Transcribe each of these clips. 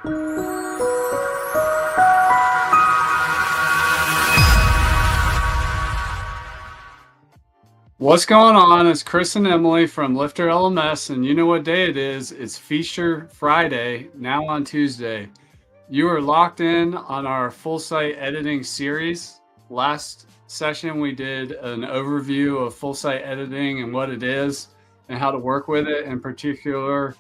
What's going on? It's Chris and Emily from LifterLMS, and you know what day it is. It's Feature Friday, now on Tuesday. You are locked in on our full site editing series. Last session, we did an overview of full site editing and what it is and how to work with it, in particular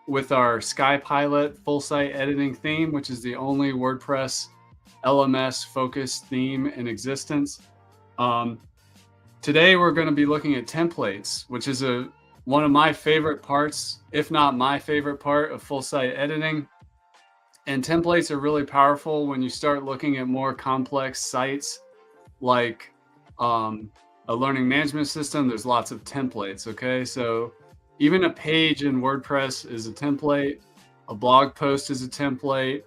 with our Sky Pilot full site editing theme, which is the only WordPress LMS focused theme in existence. Today, we're going to be looking at templates, which is one of my favorite parts, if not my favorite part of full site editing. And templates are really powerful when you start looking at more complex sites like a learning management system. There's lots of templates, okay? So even a page in WordPress is a template. A blog post is a template.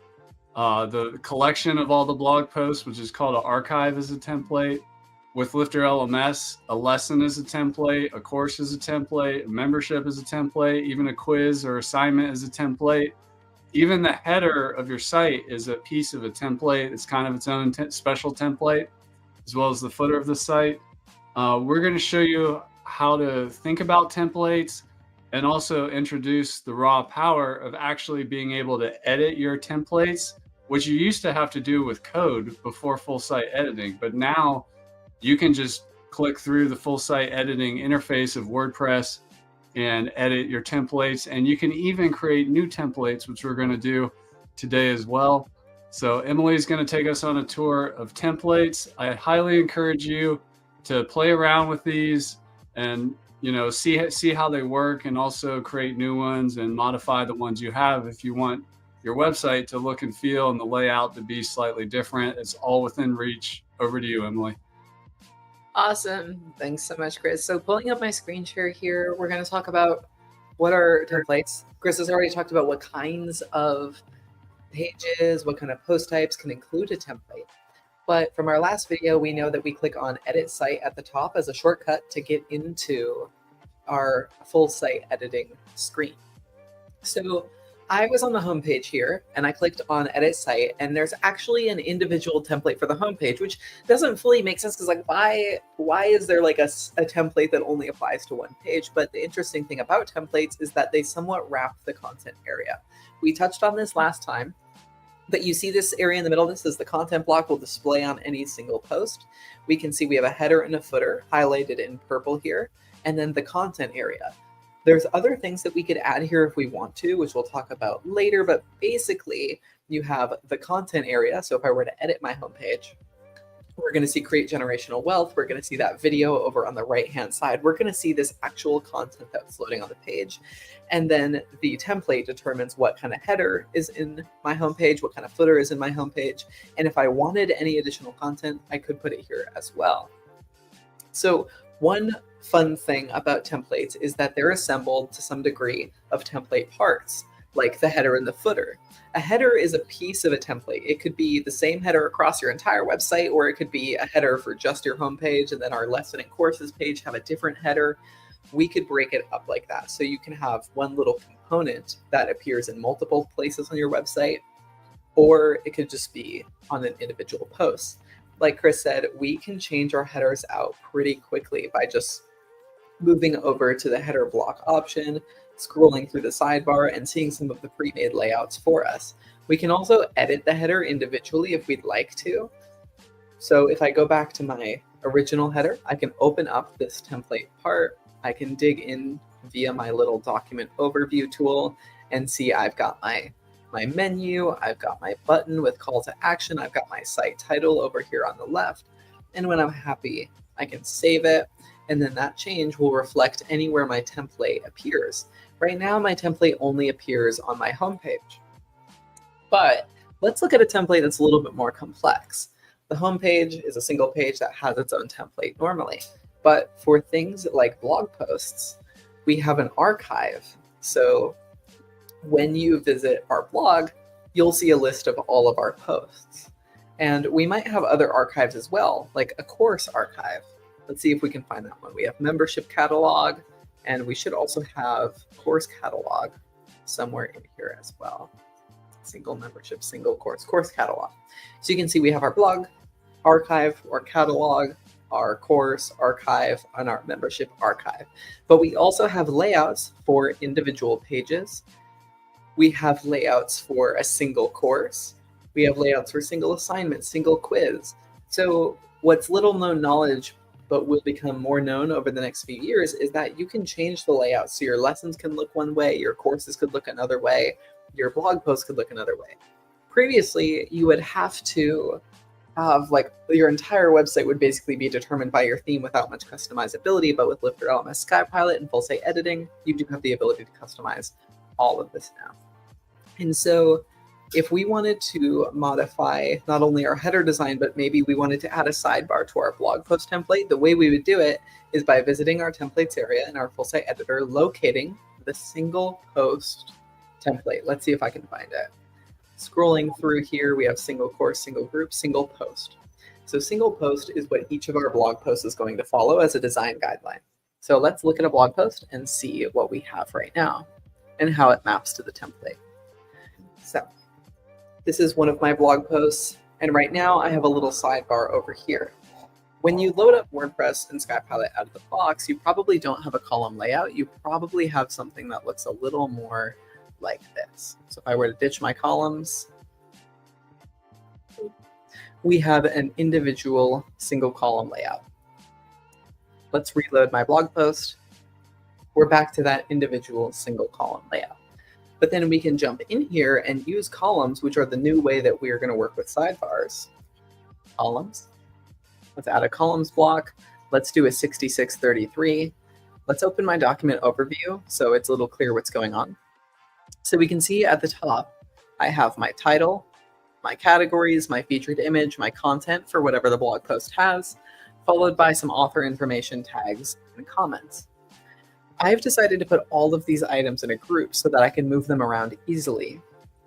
The collection of all the blog posts, which is called an archive, is a template. With LifterLMS, a lesson is a template, a course is a template, a membership is a template, even a quiz or assignment is a template. Even the header of your site is a piece of a template. It's kind of its own special template, as well as the footer of the site. We're going to show you how to think about templates and also introduce the raw power of actually being able to edit your templates, which you used to have to do with code before full site editing. But now you can just click through the full site editing interface of WordPress and edit your templates. And you can even create new templates, which we're going to do today as well. So Emily's going to take us on a tour of templates. I highly encourage you to play around with these and see how they work, and also create new ones and modify the ones you have if you want your website to look and feel and the layout to be slightly different. It's all within reach. Over to you, Emily. Awesome. Thanks so much, Chris. So pulling up my screen share here, we're going to talk about what are templates. Chris has already talked about what kinds of pages, what kind of post types can include a template. But from our last video, we know that we click on Edit Site at the top as a shortcut to get into our full site editing screen. So I was on the homepage here and I clicked on Edit Site, and there's actually an individual template for the homepage, which doesn't fully make sense because why is there like a template that only applies to one page? But the interesting thing about templates is that they somewhat wrap the content area. We touched on this last time, but you see this area in the middle. This is the content block will display on any single post. We can see we have a header and a footer highlighted in purple here, and then the content area. There's other things that we could add here if we want to, which we'll talk about later, but basically you have the content area. So if I were to edit my homepage, we're going to see create generational wealth. We're going to see that video over on the right-hand side. We're going to see this actual content that's loading on the page. And then the template determines what kind of header is in my homepage, what kind of footer is in my homepage. And if I wanted any additional content, I could put it here as well. So one fun thing about templates is that they're assembled to some degree of template parts, like the header and the footer. A header is a piece of a template. It could be the same header across your entire website, or it could be a header for just your homepage, and then our lesson and courses page have a different header. We could break it up like that. So you can have one little component that appears in multiple places on your website, or it could just be on an individual post. Like Chris said, we can change our headers out pretty quickly by just moving over to the header block option, scrolling through the sidebar, and seeing some of the pre-made layouts for us. We can also edit the header individually if we'd like to. So if I go back to my original header, I can open up this template part. I can dig in via my little document overview tool and see I've got my menu, I've got my button with call to action, I've got my site title over here on the left. And when I'm happy, I can save it. And then that change will reflect anywhere my template appears. Right now, my template only appears on my homepage. But let's look at a template that's a little bit more complex. The homepage is a single page that has its own template normally. But for things like blog posts, we have an archive. So when you visit our blog, you'll see a list of all of our posts. And we might have other archives as well, like a course archive. Let's see if we can find that one. We have membership catalog, and we should also have course catalog somewhere in here as well. single membership, single course catalog. So you can see we have our blog, archive, or catalog, our course, archive, and our membership archive. But we also have layouts for individual pages. We have layouts for a single course. We have layouts for single assignment, single quiz. So what's little known knowledge, but will become more known over the next few years, is that you can change the layout. So your lessons can look one way, your courses could look another way, your blog posts could look another way. Previously, you would have to have your entire website would basically be determined by your theme without much customizability. But with LifterLMS Sky Pilot and full site editing, you do have the ability to customize all of this now. And so if we wanted to modify not only our header design, but maybe we wanted to add a sidebar to our blog post template, the way we would do it is by visiting our templates area in our full site editor, locating the single post template. Let's see if I can find it. Scrolling through here, we have single course, single group, single post. So single post is what each of our blog posts is going to follow as a design guideline. So let's look at a blog post and see what we have right now and how it maps to the template. So this is one of my blog posts, and right now I have a little sidebar over here. When you load up WordPress and Sky Pilot out of the box, you probably don't have a column layout. You probably have something that looks a little more like this. So if I were to ditch my columns, we have an individual single column layout. Let's reload my blog post. We're back to that individual single column layout. But then we can jump in here and use columns, which are the new way that we are going to work with sidebars. Columns. Let's add a columns block. Let's do a 6633. Let's open my document overview so it's a little clear what's going on. So we can see at the top, I have my title, my categories, my featured image, my content for whatever the blog post has, followed by some author information, tags, and comments. I've decided to put all of these items in a group so that I can move them around easily.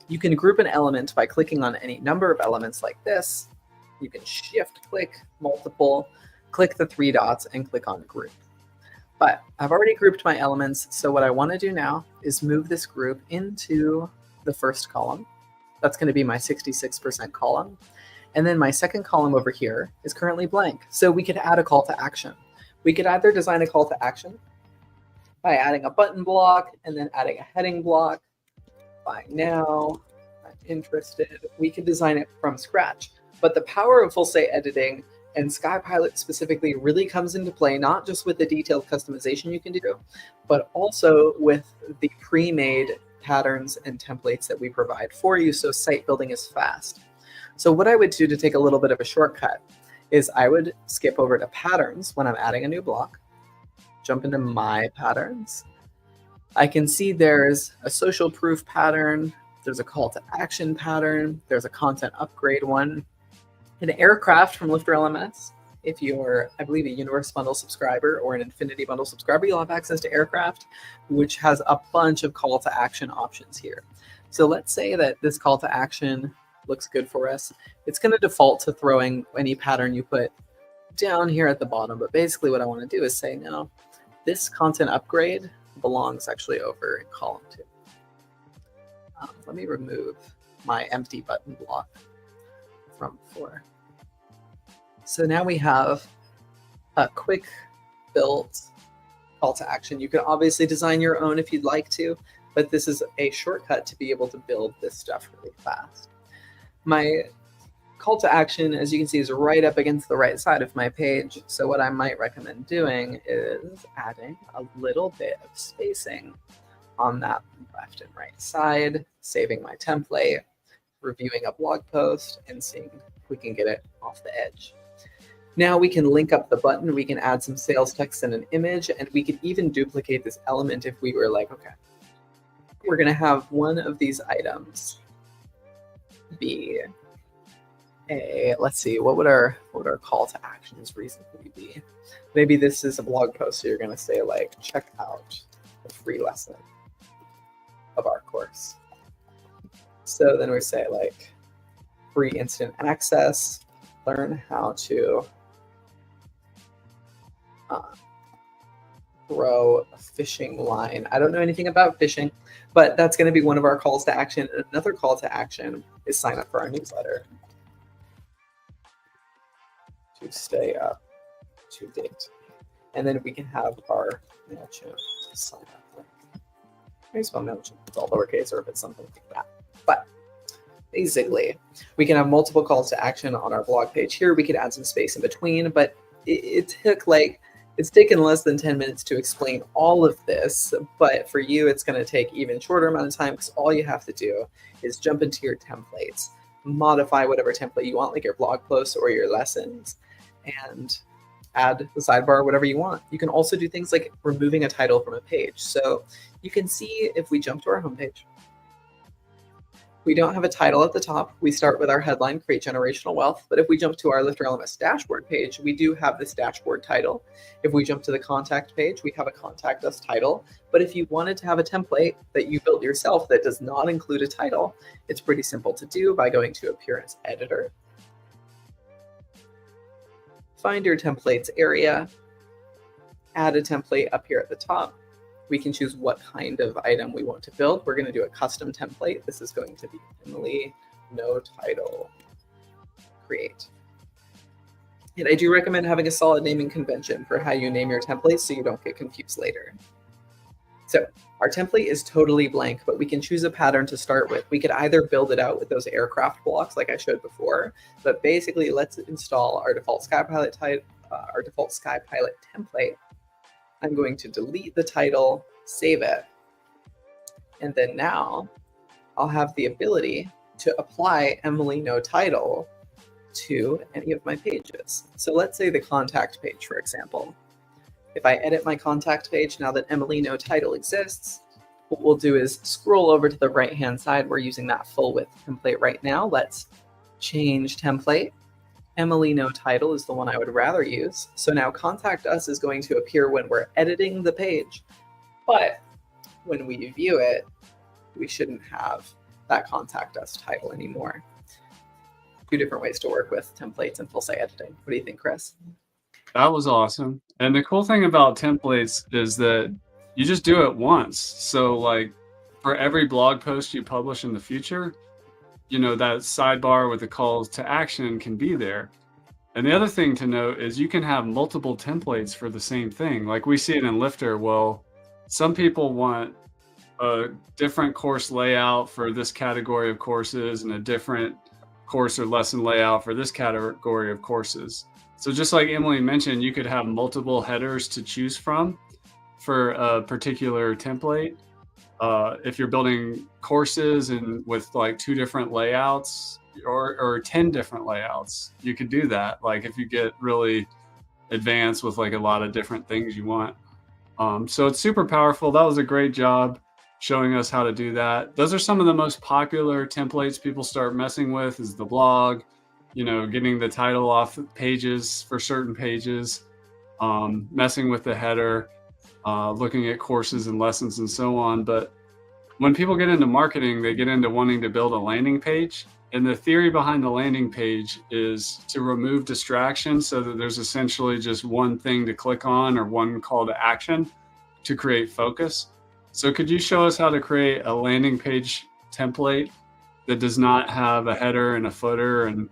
You can group an element by clicking on any number of elements like this. You can shift-click multiple, click the three dots, and click on group. But I've already grouped my elements, so what I want to do now is move this group into the first column. That's going to be my 66% column. And then my second column over here is currently blank, so we could add a call to action. We could either design a call to action by adding a button block and then adding a heading block. Buy now, I'm interested. We could design it from scratch. But the power of full site editing and Sky Pilot specifically really comes into play, not just with the detailed customization you can do, but also with the pre-made patterns and templates that we provide for you, so site building is fast. So what I would do to take a little bit of a shortcut is I would skip over to patterns when I'm adding a new block, jump into my patterns. I can see there's a social proof pattern, there's a call to action pattern, there's a content upgrade one, an aircraft from LifterLMS. If you're, I believe, a Universe Bundle subscriber or an Infinity Bundle subscriber, you'll have access to aircraft, which has a bunch of call to action options here. So let's say that this call to action looks good for us. It's going to default to throwing any pattern you put down here at the bottom. But basically what I want to do is say, no, this content upgrade belongs actually over in column 2. Let me remove my empty button block from 4. So now we have a quick built call to action. You can obviously design your own if you'd like to, but this is a shortcut to be able to build this stuff really fast. My call to action, as you can see, is right up against the right side of my page. So what I might recommend doing is adding a little bit of spacing on that left and right side, saving my template, reviewing a blog post, and seeing if we can get it off the edge. Now we can link up the button, we can add some sales text and an image, and we could even duplicate this element if we were like, okay, we're going to have one of these items be a, let's see, what would our call to actions reasonably be? Maybe this is a blog post, so you're going to say like, check out the free lesson of our course. So then we say like, free instant access, learn how to throw a fishing line. I don't know anything about fishing, but that's going to be one of our calls to action. Another call to action is sign up for our newsletter to stay up to date. And then we can have our MailChimp sign up link. Maybe spell MailChimp, it's all lowercase, or if it's something like that. But basically, we can have multiple calls to action on our blog page here. We could add some space in between, but it's taken less than 10 minutes to explain all of this. But for you, it's going to take even shorter amount of time, because all you have to do is jump into your templates, modify whatever template you want, like your blog posts or your lessons, and add the sidebar, whatever you want. You can also do things like removing a title from a page. So you can see if we jump to our homepage, we don't have a title at the top. We start with our headline, Create Generational Wealth. But if we jump to our LifterLMS dashboard page, we do have this dashboard title. If we jump to the contact page, we have a contact us title. But if you wanted to have a template that you built yourself that does not include a title, it's pretty simple to do by going to Appearance Editor. Find your templates area, add a template up here at the top. We can choose what kind of item we want to build. We're going to do a custom template. This is going to be Emily, no title, create. And I do recommend having a solid naming convention for how you name your templates so you don't get confused later. So our template is totally blank, but we can choose a pattern to start with. We could either build it out with those aircraft blocks like I showed before, but basically let's install our default Sky Pilot template. I'm going to delete the title, save it, and then now I'll have the ability to apply Emily no title to any of my pages. So let's say the contact page, for example. If I edit my contact page now that Emily no title exists, what we'll do is scroll over to the right-hand side. We're using that full width template right now. Let's change template. Emily no title is the one I would rather use. So now contact us is going to appear when we're editing the page, but when we view it, we shouldn't have that contact us title anymore. Two different ways to work with templates and full site editing. What do you think, Chris? That was awesome. And the cool thing about templates is that you just do it once. So like for every blog post you publish in the future, you know, that sidebar with the calls to action can be there. And the other thing to note is you can have multiple templates for the same thing. Like we see it in Lifter. Well, some people want a different course layout for this category of courses and a different course or lesson layout for this category of courses. So just like Emily mentioned, you could have multiple headers to choose from for a particular template. If you're building courses and with like 2 different layouts or 10 different layouts, you could do that. Like if you get really advanced with like a lot of different things you want. So it's super powerful. That was a great job showing us how to do that. Those are some of the most popular templates people start messing with is the blog, you know, getting the title off pages for certain pages, messing with the header, looking at courses and lessons and so on. But when people get into marketing, they get into wanting to build a landing page. And the theory behind the landing page is to remove distractions so that there's essentially just one thing to click on or one call to action to create focus. So could you show us how to create a landing page template that does not have a header and a footer and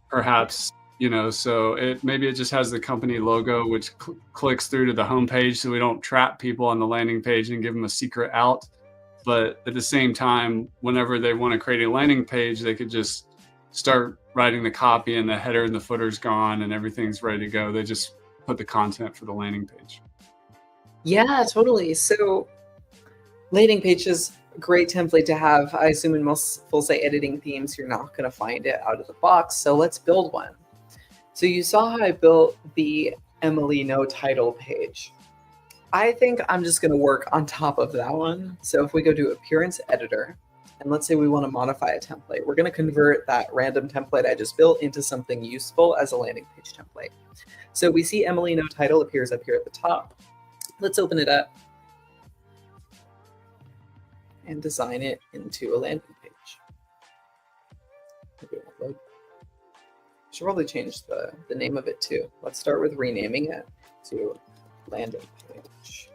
perhaps, you know, so maybe it just has the company logo, which clicks through to the homepage so we don't trap people on the landing page and give them a secret out. But at the same time, whenever they want to create a landing page, they could just start writing the copy and the header and the footer's gone and everything's ready to go. They just put the content for the landing page. Yeah, totally. So landing page is a great template to have. I assume in most full site editing themes, you're not going to find it out of the box. So let's build one. So you saw how I built the Emily no title page. I think I'm just going to work on top of that one. So if we go to Appearance Editor, and let's say we want to modify a template, we're going to convert that random template I just built into something useful as a landing page template. So we see Emily no title appears up here at the top. Let's open it up and design it into a landing page. Maybe it won't load. Should probably change the name of it too. Let's start with renaming it to landing page.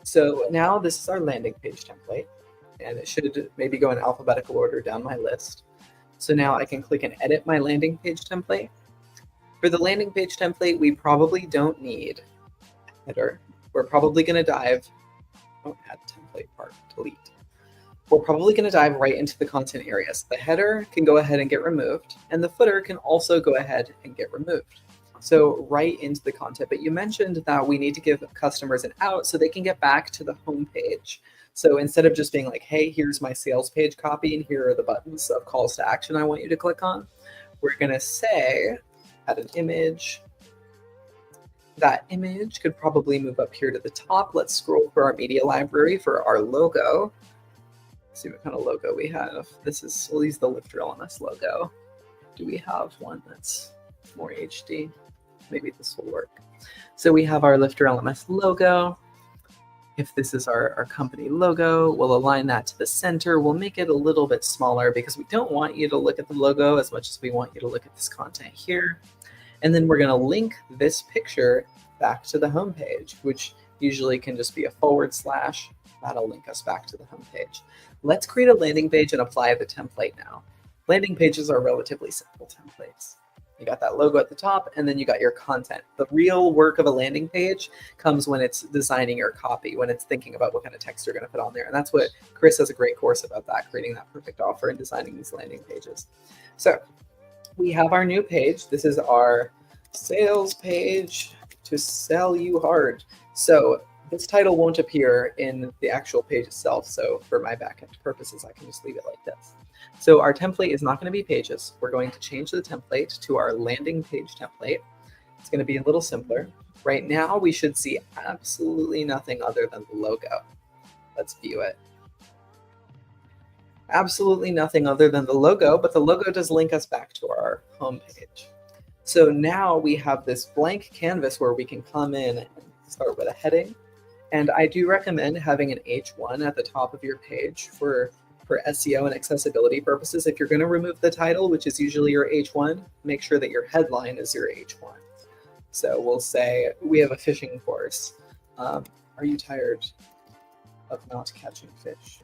So now this is our landing page template, and it should maybe go in alphabetical order down my list. So now I can click and edit my landing page template. For the landing page template, we probably don't need a header. We're probably going to dive, add template part, delete. We're probably going to dive right into the content area. So the header can go ahead and get removed, and the footer can also go ahead and get removed. So right into the content. But you mentioned that we need to give customers an out so they can get back to the home page. So instead of just being like, hey, here's my sales page copy, and here are the buttons of calls to action I want you to click on, we're going to say, add an image. That image could probably move up here to the top. Let's scroll for our media library for our logo. See what kind of logo we have. We'll use the LifterLMS logo. Do we have one that's more HD? Maybe this will work. So we have our LifterLMS logo. If this is our company logo, we'll align that to the center. We'll make it a little bit smaller because we don't want you to look at the logo as much as we want you to look at this content here. And then we're going to link this picture back to the home page, which usually can just be a /. That'll link us back to the home page. Let's create a landing page and apply the template now. Landing pages are relatively simple templates. You got that logo at the top, and then you got your content. The real work of a landing page comes when it's designing your copy, when it's thinking about what kind of text you're going to put on there. And that's what Chris has a great course about, that, creating that perfect offer and designing these landing pages. So we have our new page. This is our sales page to sell you hard. So this title won't appear in the actual page itself. So for my backend purposes, I can just leave it like this. So our template is not going to be pages. We're going to change the template to our landing page template. It's going to be a little simpler. Right now, we should see absolutely nothing other than the logo. Let's view it. Absolutely nothing other than the logo, but the logo does link us back to our home page. So now we have this blank canvas where we can come in and start with a heading. And I do recommend having an H1 at the top of your page for SEO and accessibility purposes. If you're going to remove the title, which is usually your H1, make sure that your headline is your H1. So we'll say, we have a fishing course. Are you tired of not catching fish?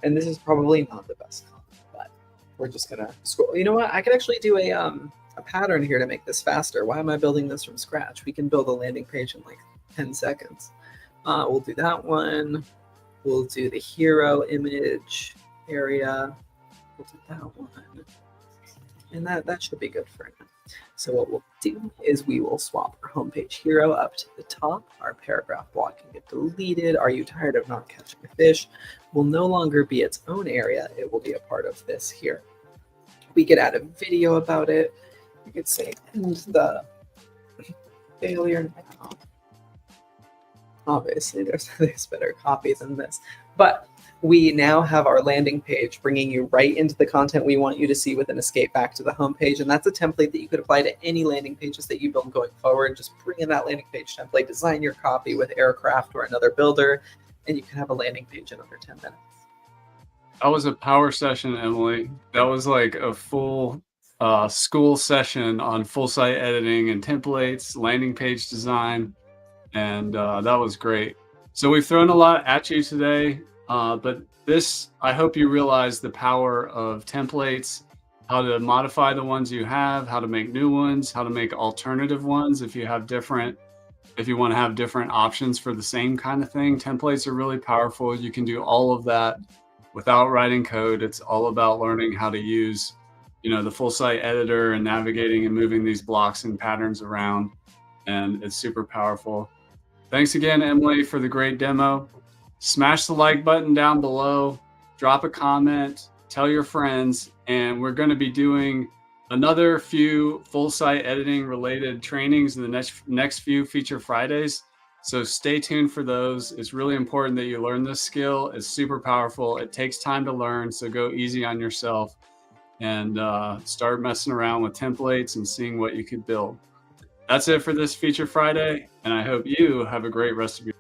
And this is probably not the best comment, but we're just going to scroll. You know what? I could actually do a pattern here to make this faster. Why am I building this from scratch? We can build a landing page in like 10 seconds. We'll do that one. We'll do the hero image area. We'll do that one. And that should be good for now. So what we'll do is we will swap our homepage hero up to the top. Our paragraph block can get deleted. Are you tired of not catching a fish? Will no longer be its own area. It will be a part of this here. We could add a video about it. We could say, end the failure now. Obviously, there's better copy than this. But we now have our landing page bringing you right into the content we want you to see with an escape back to the home page. And that's a template that you could apply to any landing pages that you build going forward. Just bring in that landing page template, design your copy with Aircraft or another builder, and you can have a landing page in under 10 minutes. That was a power session, Emily. That was like a full school session on full site editing and templates, landing page design. And that was great. So we've thrown a lot at you today, but this, I hope you realize the power of templates, how to modify the ones you have, how to make new ones, how to make alternative ones if you want to have different options for the same kind of thing. Templates are really powerful. You can do all of that without writing code. It's all about learning how to use, the full site editor and navigating and moving these blocks and patterns around. And it's super powerful. Thanks again, Emily, for the great demo. Smash the like button down below, drop a comment, tell your friends, and we're going to be doing another few full site editing related trainings in the next few Feature Fridays. So stay tuned for those. It's really important that you learn this skill. It's super powerful. It takes time to learn, so go easy on yourself and start messing around with templates and seeing what you could build. That's it for this Feature Friday, and I hope you have a great rest of your